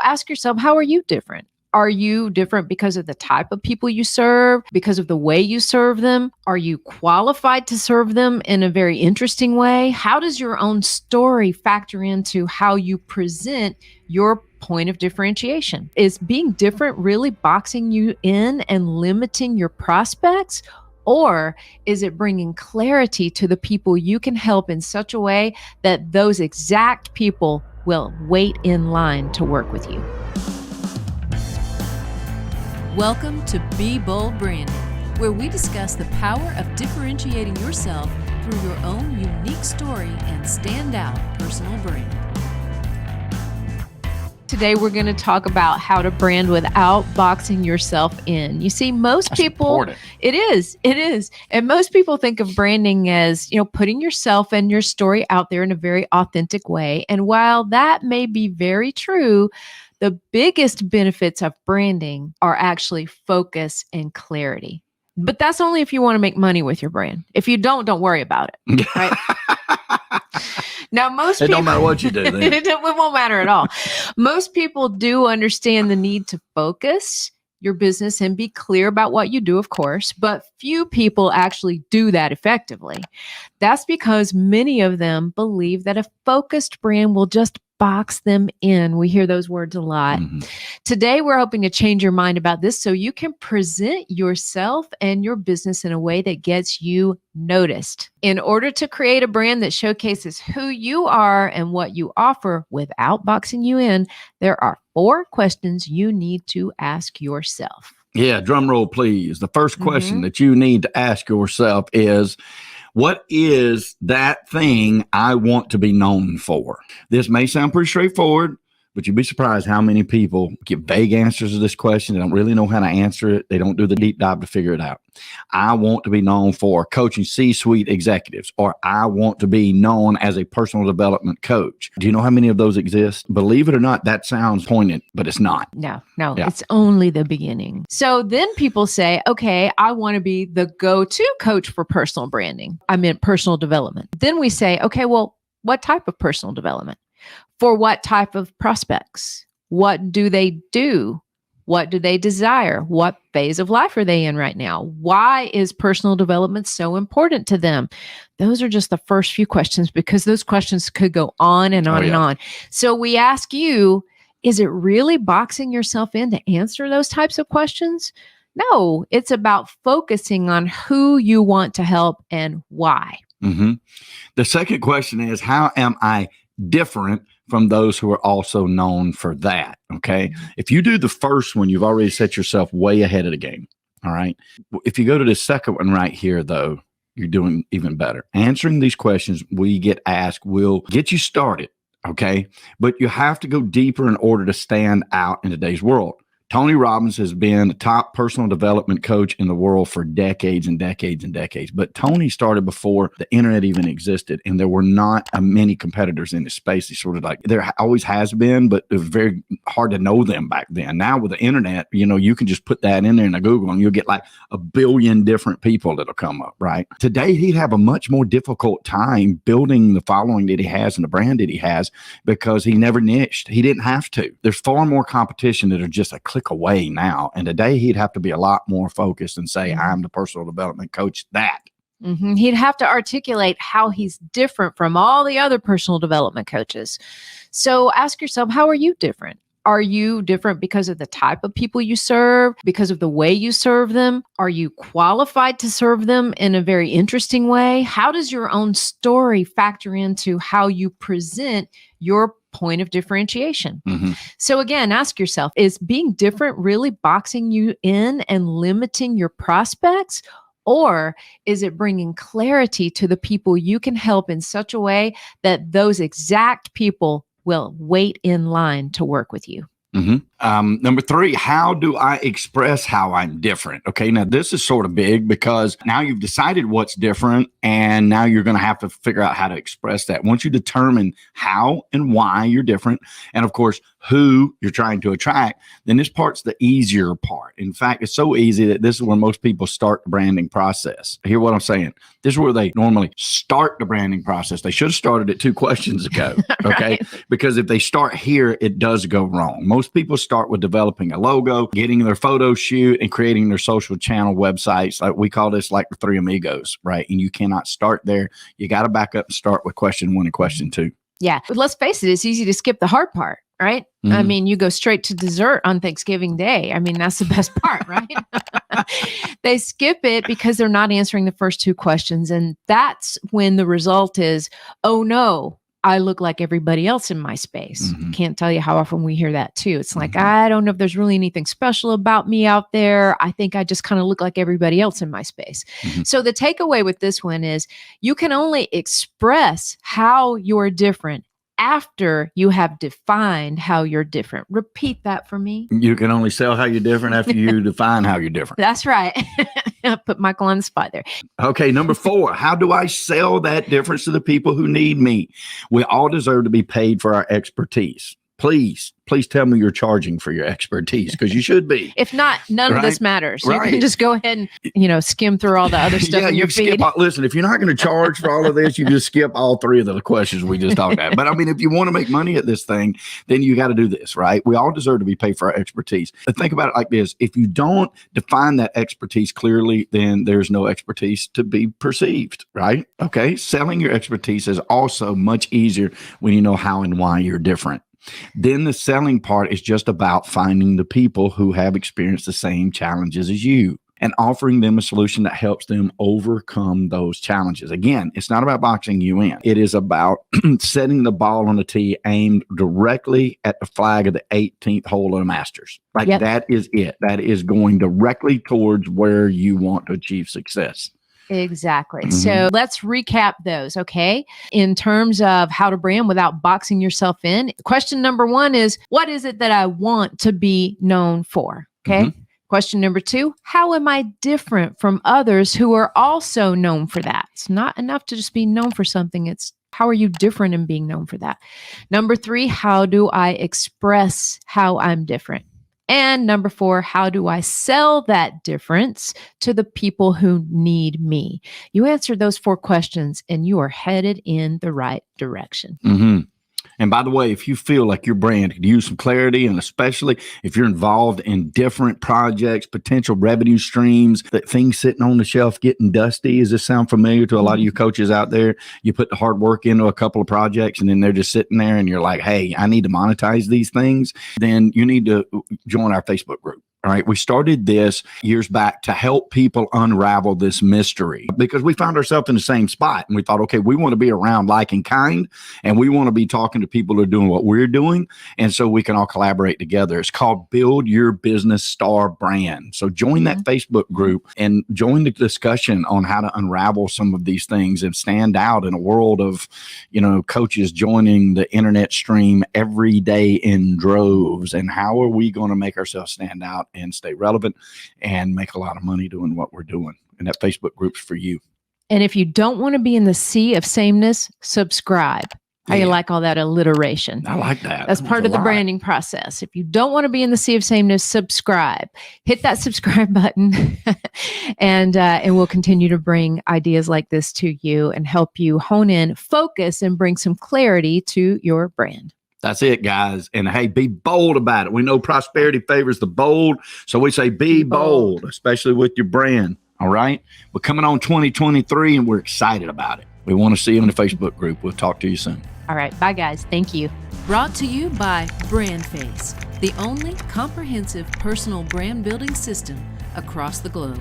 ask yourself, how are you different? Are you different because of the type of people you serve, because of the way you serve them? Are you qualified to serve them in a very interesting way? How does your own story factor into how you present your point of differentiation? Is being different really boxing you in and limiting your prospects? Or is it bringing clarity to the people you can help in such a way that those exact people will wait in line to work with you? Welcome to Be Bold Branding, where we discuss the power of differentiating yourself through your own unique story and standout personal brand. Today, we're going to talk about how to brand without boxing yourself in. You see, most people, important. It is. And most people think of branding as, putting yourself and your story out there in a very authentic way. And while that may be very true, the biggest benefits of branding are actually focus and clarity. But that's only if you want to make money with your brand. If you don't worry about it, right? Now, most people, don't matter what you do. Then. it won't matter at all. Most people do understand the need to focus your business and be clear about what you do, of course, but few people actually do that effectively. That's because many of them believe that a focused brand will just box them in. We hear those words a lot. Mm-hmm. Today, we're hoping to change your mind about this so you can present yourself and your business in a way that gets you noticed. In order to create a brand that showcases who you are and what you offer without boxing you in, there are 4 questions you need to ask yourself. Yeah, drum roll, please. The first question that you need to ask yourself is, what is that thing I want to be known for? This may sound pretty straightforward, but you'd be surprised how many people give vague answers to this question. They don't really know how to answer it. They don't do the deep dive to figure it out. I want to be known for coaching C-suite executives, or I want to be known as a personal development coach. Do you know how many of those exist? Believe it or not, that sounds poignant, but it's not. No, It's only the beginning. So then people say, okay, I want to be the go-to coach for personal branding. I meant personal development. Then we say, okay, well, what type of personal development? For what type of prospects? What do they do? What do they desire? What phase of life are they in right now? Why is personal development so important to them? Those are just the first few questions, because those questions could go on and on and on. So we ask you, is it really boxing yourself in to answer those types of questions? No, it's about focusing on who you want to help and why. Mm-hmm. The second question is, how am I different from those who are also known for that? Okay. If you do the first one, you've already set yourself way ahead of the game. All right. If you go to the second one right here, though, you're doing even better. Answering these questions we get asked will get you started. Okay. But you have to go deeper in order to stand out in today's world. Tony Robbins has been the top personal development coach in the world for decades and decades and decades. But Tony started before the internet even existed, and there were not many competitors in this space. He's sort of like, there always has been, but it was very hard to know them back then. Now with the internet, you can just put that in there in a Google and you'll get like 1 billion different people that'll come up, right? Today, he'd have a much more difficult time building the following that he has and the brand that he has, because he never niched. He didn't have to. There's far more competition that are just a click away now. And today he'd have to be a lot more focused and say, I'm the personal development coach that. Mm-hmm. He'd have to articulate how he's different from all the other personal development coaches. So ask yourself, how are you different? Are you different because of the type of people you serve, because of the way you serve them? Are you qualified to serve them in a very interesting way? How does your own story factor into how you present your point of differentiation? Mm-hmm. So again, ask yourself, is being different really boxing you in and limiting your prospects? Or is it bringing clarity to the people you can help in such a way that those exact people will wait in line to work with you? Mm-hmm. Number 3, how do I express how I'm different? Okay, now this is sort of big, because now you've decided what's different, and now you're going to have to figure out how to express that. Once you determine how and why you're different, and of course, who you're trying to attract, then this part's the easier part. In fact, it's so easy that this is where most people start the branding process. Hear what I'm saying? This is where they normally start the branding process. They should have started it 2 questions ago, okay? Right. Because if they start here, it does go wrong. Most people start with developing a logo, getting their photo shoot, and creating their social channel websites. Like we call this like the 3 amigos, right? And you cannot start there. You got to back up and start with question 1 and question 2. Yeah. But let's face it, it's easy to skip the hard part, right? I mean, you go straight to dessert on Thanksgiving Day. I mean, that's the best part, right? They skip it because they're not answering the first 2 questions. And that's when the result is, oh no, I look like everybody else in my space. Can't tell you how often we hear that too. It's like, I don't know if there's really anything special about me out there. I think I just kind of look like everybody else in my space. So the takeaway with this one is you can only express how you're different after you have defined how you're different. Repeat that for me. You can only sell how you're different after you define how you're different. That's right. Put Michael on the spot there. Okay, number 4, how do I sell that difference to the people who need me? We all deserve to be paid for our expertise. Please tell me you're charging for your expertise, because you should be. If not, none of this matters. You Right. can just go ahead and, skim through all the other stuff in your feed. Listen, if you're not going to charge for all of this, you just skip all 3 of the questions we just talked about. But I mean, if you want to make money at this thing, then you got to do this, right? We all deserve to be paid for our expertise. But think about it like this. If you don't define that expertise clearly, then there's no expertise to be perceived, right? Okay. Selling your expertise is also much easier when you know how and why you're different. Then the selling part is just about finding the people who have experienced the same challenges as you and offering them a solution that helps them overcome those challenges. Again, it's not about boxing you in. It is about setting the ball on the tee aimed directly at the flag of the 18th hole of the Masters. Like that is it. That is going directly towards where you want to achieve success. Exactly. So let's recap those, okay? In terms of how to brand without boxing yourself in, question number 1 is, what is it that I want to be known for? Okay. Question number 2, how am I different from others who are also known for that? It's not enough to just be known for something. It's how are you different in being known for that? Number 3, how do I express how I'm different? And number 4, how do I sell that difference to the people who need me? You answer those 4 questions and you are headed in the right direction. And by the way, if you feel like your brand could use some clarity, and especially if you're involved in different projects, potential revenue streams, that things sitting on the shelf getting dusty, does this sound familiar to a lot of you coaches out there? You put the hard work into a couple of projects and then they're just sitting there and you're like, hey, I need to monetize these things. Then you need to join our Facebook group. All right. We started this years back to help people unravel this mystery because we found ourselves in the same spot. And we thought, okay, we want to be around like and kind, and we want to be talking to people who are doing what we're doing. And so we can all collaborate together. It's called Build Your Business Star Brand. So join that Facebook group and join the discussion on how to unravel some of these things and stand out in a world of, coaches joining the internet stream every day in droves. And how are we going to make ourselves stand out and stay relevant and make a lot of money doing what we're doing? And that Facebook group's for you. And if you don't want to be in the sea of sameness, subscribe. How you like all that alliteration? I like that. That's part of the branding process. If you don't want to be in the sea of sameness, subscribe. Hit that subscribe button, and we'll continue to bring ideas like this to you and help you hone in, focus, and bring some clarity to your brand. That's it, guys. And hey, be bold about it. We know prosperity favors the bold, so we say be bold, especially with your brand. All right? We're coming on 2023, and we're excited about it. We want to see you in the Facebook group. We'll talk to you soon. All right. Bye, guys. Thank you. Brought to you by BrandFace, the only comprehensive personal brand building system across the globe.